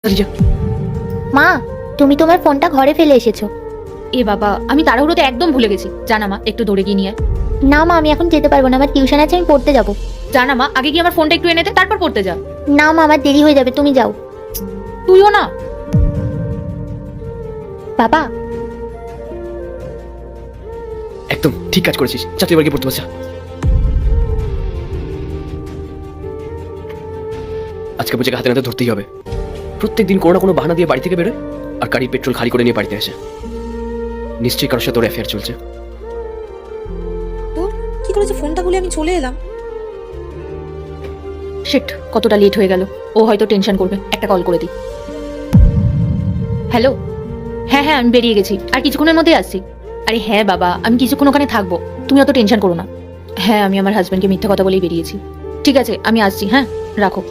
মা, তুমি তোমার ফোনটা ঘরে ফেলে এসেছো। এ বাবা, আমি তাড়াহুড়োতে একদম ভুলে গেছি। জানা মা, একটু দৌড়ে গিয়ে নিয়ে আয়। না মা, আমি এখন যেতে পারবো না, আমার টিউশন আছে, আমি পড়তে যাবো। জানা মা, আগে গিয়ে আমার ফোনটা একটু এনে দে, তারপর পড়তে যা। না মা, আমার দেরি হয়ে যাবে, তুমি যাও। তুইও না। বাবা, একদম ঠিক কাজ করেছিস। যা তুই এবার গিয়ে পড়তে বসা। আজকে বুঝে হাতে নাতে ধরতেই হবে। প্রত্যেকদিন কোনো না কোনো বাহানা দিয়ে বাড়ি থেকে বেরোয় আর গাড়ির পেট্রোল খালি করে নিয়ে বাড়িতে আসে। নিশ্চয়ই কারোর সাথে ওর অ্যাফেয়ার চলছে। তোর কি করেছে, ফোনটা বলে আমি চলে এলাম। শিট, কতটা লেট হয়ে গেল। ও হয়তো টেনশন করবে, একটা কল করে দিই। হ্যালো। হ্যাঁ হ্যাঁ, আমি বেরিয়ে গেছি, আর কিছুক্ষণের মধ্যেই আসছি। আরে হ্যাঁ বাবা, আমি কিছুক্ষণ ওখানে থাকবো, তুমি অত টেনশন করো না। হ্যাঁ, আমি আমার হাজব্যান্ডকে মিথ্যা কথা বলেই বেরিয়েছি। ঠিক আছে, আমি আসছি, হ্যাঁ রাখো।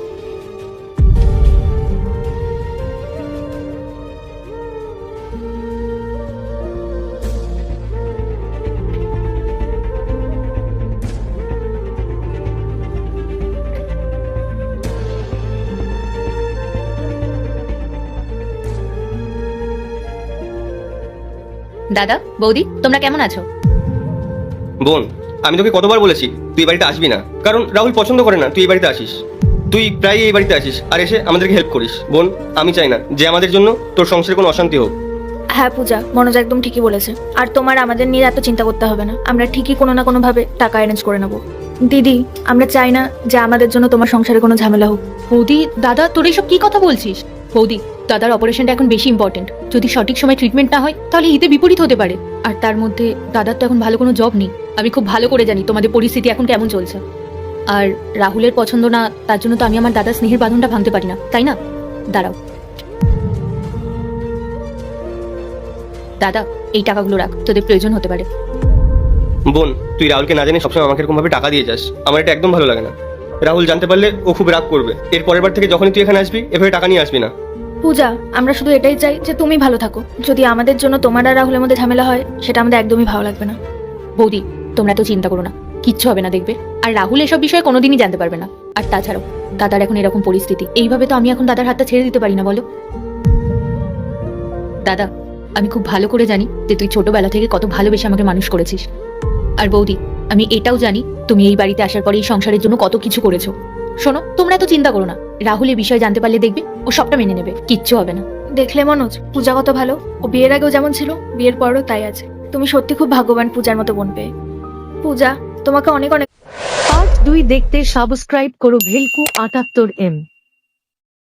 দাদা, বৌদি, তোমরা কেমন আছো? বোন, আমি তোকে কতবার বলেছি তুই এই বাড়িতে আসবি না, কারণ রাহুল পছন্দ করে না তুই এই বাড়িতে আসিস। তুই প্রায় এই বাড়িতে আসিস আর এসে আমাদেরকে হেল্প করিস। বোন, আমি চাই না যে আমাদের জন্য তোর সংসারে কোনো অশান্তি হোক। হ্যাঁ পূজা, মনোজ একদম ঠিকই বলেছে। আর তোমার আমাদের নিয়ে এত চিন্তা করতে হবে না, আমরা ঠিকই কোনো না কোনো ভাবে টাকা অ্যারেঞ্জ করে নেবো। দিদি, আমরা চাই না যে আমাদের জন্য তোমার সংসারে কোনো ঝামেলা হোক। বৌদি, দাদা, তোর এইসব কি কথা বলছিস? বৌদি, দাদার অপারেশনটা এখন বেশি ইম্পর্টেন্ট। যদি সঠিক সময় ট্রিটমেন্ট না হয় তাহলে হিতে বিপরীত হতে পারে। আর তার মধ্যে দাদার তো এখন ভালো কোনো জব নেই। আমি খুব ভালো করে জানি তোমাদের পরিস্থিতি এখন কেমন চলছে। আর রাহুলের পছন্দ না, তার জন্য তো আমি আমার দাদার স্নেহের বাঁধনটা ভাঙতে পারি না, তাই না? দাঁড়াও দাদা, এই টাকাগুলো রাখ, তোদের প্রয়োজন হতে পারে। বোন, তুই রাহুলকে না জানি সবসময় আমাকে এরকম ভাবে টাকা দিয়ে যাস, আমার এটা একদম ভালো লাগে না। রাহুল জানতে পারলে ও খুব রাগ করবে। এর পরের বার থেকে যখনই তুই এখানে আসবি এভাবে টাকা নিয়ে আসবি না। পূজা, আমরা শুধু এটাই চাই যে তুমি ভালো থাকো। যদি আমাদের জন্য তোমার আর রাহুলের মধ্যে ঝামেলা হয়, সেটা আমাদের একদমই ভালো লাগবে না। বৌদি, তোমরা তো চিন্তা করো না, কিচ্ছু হবে না, দেখবে। আর রাহুল এসব বিষয়ে কোনোদিনই জানতে পারবে না। আর তাছাড়াও দাদার এখন এরকম পরিস্থিতি, এইভাবে তো আমি এখন দাদার হাতটা ছেড়ে দিতে পারি না, বলো। দাদা, আমি খুব ভালো করে জানি যে তুই ছোটবেলা থেকে কত ভালোবেসে আমাকে মানুষ করেছিস। আর বৌদি, আমি এটাও জানি তুমি এই বাড়িতে আসার পরে এই সংসারের জন্য কত কিছু করেছো। শোনো, তোমরা এত চিন্তা করো না। রাহুল এই বিষয়ে জানতে পারলে দেখবে ও সবটা মেনে নেবে, কিচ্ছু হবে না। দেখলে মনোজ, পূজা কত ভালো। ও বিয়ের আগেও যেমন ছিল, বিয়ের পরও তাই আছে। তুমি সত্যি খুব ভাগ্যবান পূজার মতো বোন পেয়ে। পূজা, তোমাকে অনেক অনেক। পার্ট 2 দেখতে সাবস্ক্রাইব করো ভেলকু 78M।